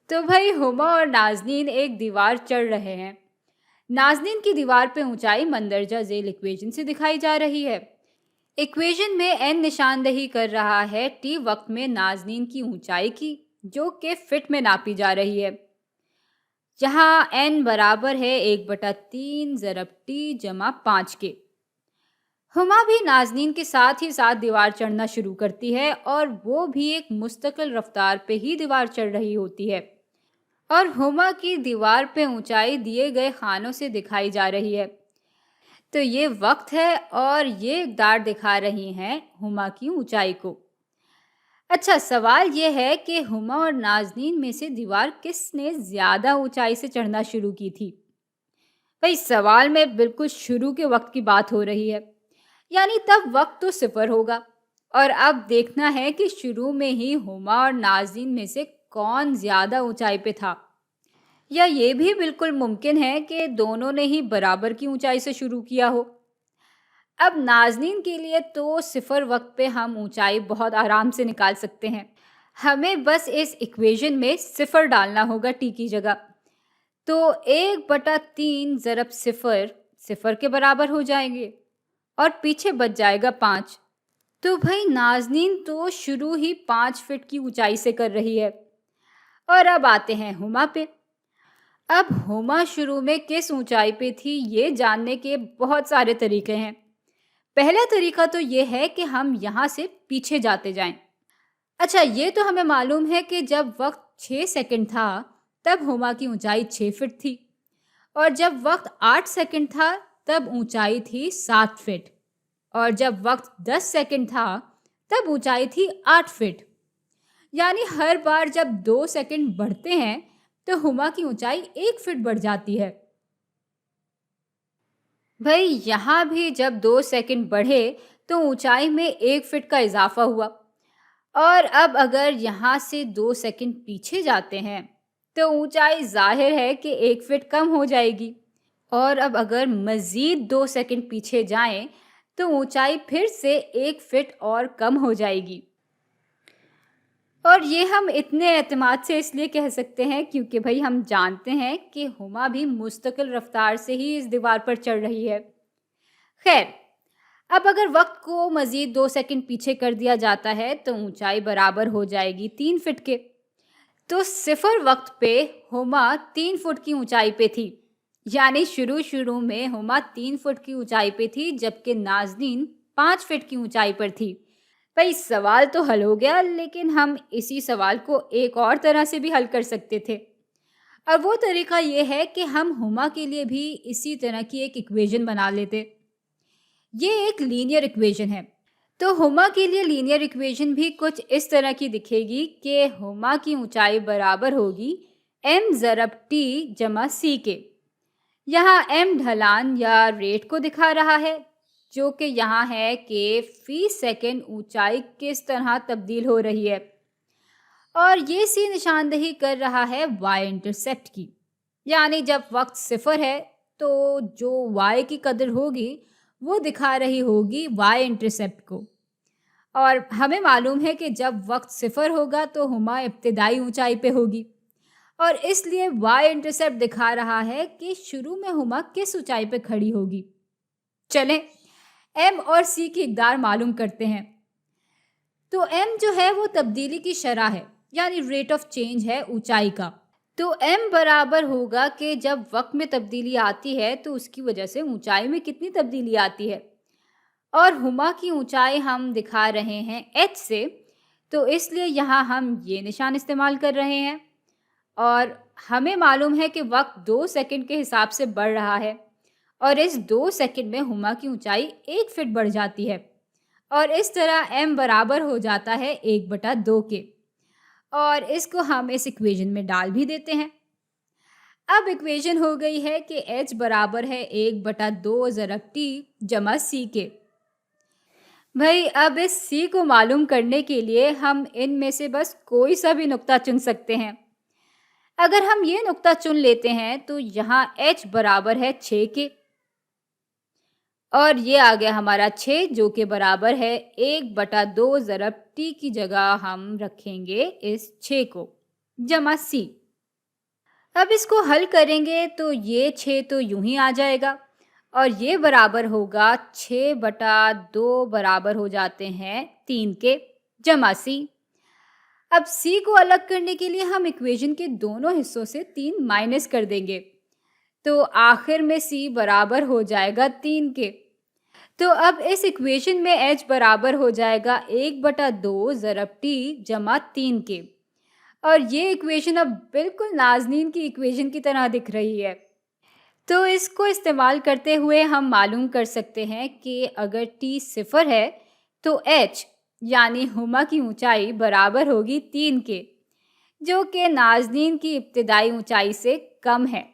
तो भाई हुमा और नाज़नीन एक दीवार चढ़ रहे हैं। नाज़नीन की दीवार पे ऊंचाई मंदरजा झेल इक्वेशन से दिखाई जा रही है। इक्वेशन में n निशानदही कर रहा है t वक्त में नाज़नीन की ऊंचाई की, जो कि फिट में नापी जा रही है। जहाँ n बराबर है 1/3 ज़रब t जमा 5 के। हुमा भी नाज़नीन के साथ ही साथ दीवार चढ़ना शुरू करती है और वो भी एक मुस्तकिल रफ्तार पे ही दीवार चढ़ रही होती है। और हुमा की दीवार पे ऊंचाई दिए गए खानों से दिखाई जा रही है। तो ये वक्त है और ये इक़दार दिखा रही हैं हुमा की ऊंचाई को। अच्छा, सवाल ये है कि हुमा और नाज़नीन में से दीवार किसने ज़्यादा ऊंचाई से चढ़ना शुरू की थी। भाई सवाल में बिल्कुल शुरू के वक्त की बात हो रही है, यानी तब वक्त तो 0 होगा। और अब देखना है कि शुरू में ही हुमा और नाज़नीन में से कौन ज़्यादा ऊंचाई पे था, या ये भी बिल्कुल मुमकिन है कि दोनों ने ही बराबर की ऊंचाई से शुरू किया हो। अब नाज़नीन के लिए तो 0 वक्त पे हम ऊंचाई बहुत आराम से निकाल सकते हैं। हमें बस इस इक्वेशन में 0 डालना होगा टी की जगह। तो 1/3 ज़रब 0 0 के बराबर हो जाएंगे और पीछे बच जाएगा 5। तो भाई नाज़नीन तो शुरू ही 5 फीट की ऊंचाई से कर रही है। और अब आते हैं हुमा पे। अब हुमा शुरू में किस ऊंचाई पे थी, ये जानने के बहुत सारे तरीके हैं। पहला तरीका तो ये है कि हम यहाँ से पीछे जाते जाएं। अच्छा, ये तो हमें मालूम है कि जब वक्त 6 सेकंड था तब हुमा की ऊंचाई 6 फीट थी, और जब वक्त 8 सेकंड था तब ऊंचाई थी 7 फीट, और जब वक्त 10 सेकंड था तब ऊंचाई थी 8 फीट। यानी हर बार जब 2 सेकंड बढ़ते हैं तो हुमा की ऊंचाई 1 फीट बढ़ जाती है। भाई यहाँ भी जब 2 सेकंड बढ़े तो ऊंचाई में 1 फीट का इजाफा हुआ। और अब अगर यहाँ से 2 सेकंड पीछे जाते हैं तो ऊंचाई जाहिर है कि 1 फीट कम हो जाएगी। और अब अगर मज़ीद 2 सेकंड पीछे जाएं तो ऊंचाई फिर से 1 फीट और कम हो जाएगी। और ये हम इतने एतमाद से इसलिए कह सकते हैं क्योंकि भाई हम जानते हैं कि हुमा भी मुस्तकिल रफ्तार से ही इस दीवार पर चढ़ रही है। खैर, अब अगर वक्त को मज़ीद 2 सेकंड पीछे कर दिया जाता है तो ऊंचाई बराबर हो जाएगी 3 फीट के। तो 0 वक्त पे हुमा 3 फुट की ऊंचाई पे थी। यानी शुरू में हुमा 3 फुट की ऊंचाई पे थी, जबकि नाज़नीन 5 फीट की ऊंचाई पर थी। भाई सवाल तो हल हो गया, लेकिन हम इसी सवाल को एक और तरह से भी हल कर सकते थे। और वो तरीका ये है कि हम हुमा के लिए भी इसी तरह की एक इक्वेशन बना लेते। ये एक लीनियर इक्वेशन है। तो हुमा के लिए लीनियर इक्वेशन भी कुछ इस तरह की दिखेगी कि हुमा की ऊंचाई बराबर होगी m ज़रब t जमा c के। यहाँ m ढलान या रेट को दिखा रहा है, जो कि यहाँ है कि फी सेकंड ऊंचाई किस तरह तब्दील हो रही है। और ये सी निशानदही कर रहा है y इंटरसेप्ट की। यानी जब वक्त 0 है तो जो y की कदर होगी वो दिखा रही होगी y इंटरसेप्ट को। और हमें मालूम है कि जब वक्त 0 होगा तो हुमा इब्तिदाई ऊंचाई पे होगी, और इसलिए y इंटरसेप्ट दिखा रहा है कि शुरू में हुमा किस ऊंचाई पे खड़ी होगी। चलें m और c की इक़दार मालूम करते हैं। तो m जो है वो तब्दीली की शरह है, यानी रेट ऑफ चेंज है ऊंचाई का। तो m बराबर होगा कि जब वक्त में तब्दीली आती है तो उसकी वजह से ऊंचाई में कितनी तब्दीली आती है। और हुमा की ऊंचाई हम दिखा रहे हैं h से, तो इसलिए यहाँ हम ये निशान इस्तेमाल कर रहे हैं। और हमें मालूम है कि वक्त 2 सेकंड के हिसाब से बढ़ रहा है, और इस 2 सेकंड में हुमा की ऊंचाई 1 फीट बढ़ जाती है। और इस तरह m बराबर हो जाता है 1/2 के। और इसको हम इस इक्वेशन में डाल भी देते हैं। अब इक्वेशन हो गई है कि h बराबर है 1/2 ज़रब t जमा c के। भाई अब इस c को मालूम करने के लिए हम इनमें से बस कोई सा भी नुक्ता चुन सकते हैं। अगर हम ये नुक्ता चुन लेते हैं तो यहाँ h बराबर है 6 के, और ये आ गया हमारा 6, जो कि बराबर है 1/2 ज़रब t की जगह हम रखेंगे इस 6 को जमा c। अब इसको हल करेंगे तो ये 6 तो यूं ही आ जाएगा और ये बराबर होगा 6/2 बराबर हो जाते हैं 3 के जमा सी। अब सी को अलग करने के लिए हम इक्वेशन के दोनों हिस्सों से 3 माइनस कर देंगे, तो आखिर में सी बराबर हो जाएगा 3 के। तो अब इस इक्वेशन में h बराबर हो जाएगा 1/2 ज़रब t जमा 3 के। और ये इक्वेशन अब बिल्कुल नाज़नीन की इक्वेशन की तरह दिख रही है। तो इसको इस्तेमाल करते हुए हम मालूम कर सकते हैं कि अगर t 0 है तो h यानी हुमा की ऊंचाई बराबर होगी 3 के, जो कि नाज़नीन की इब्तिदाई ऊंचाई से कम है।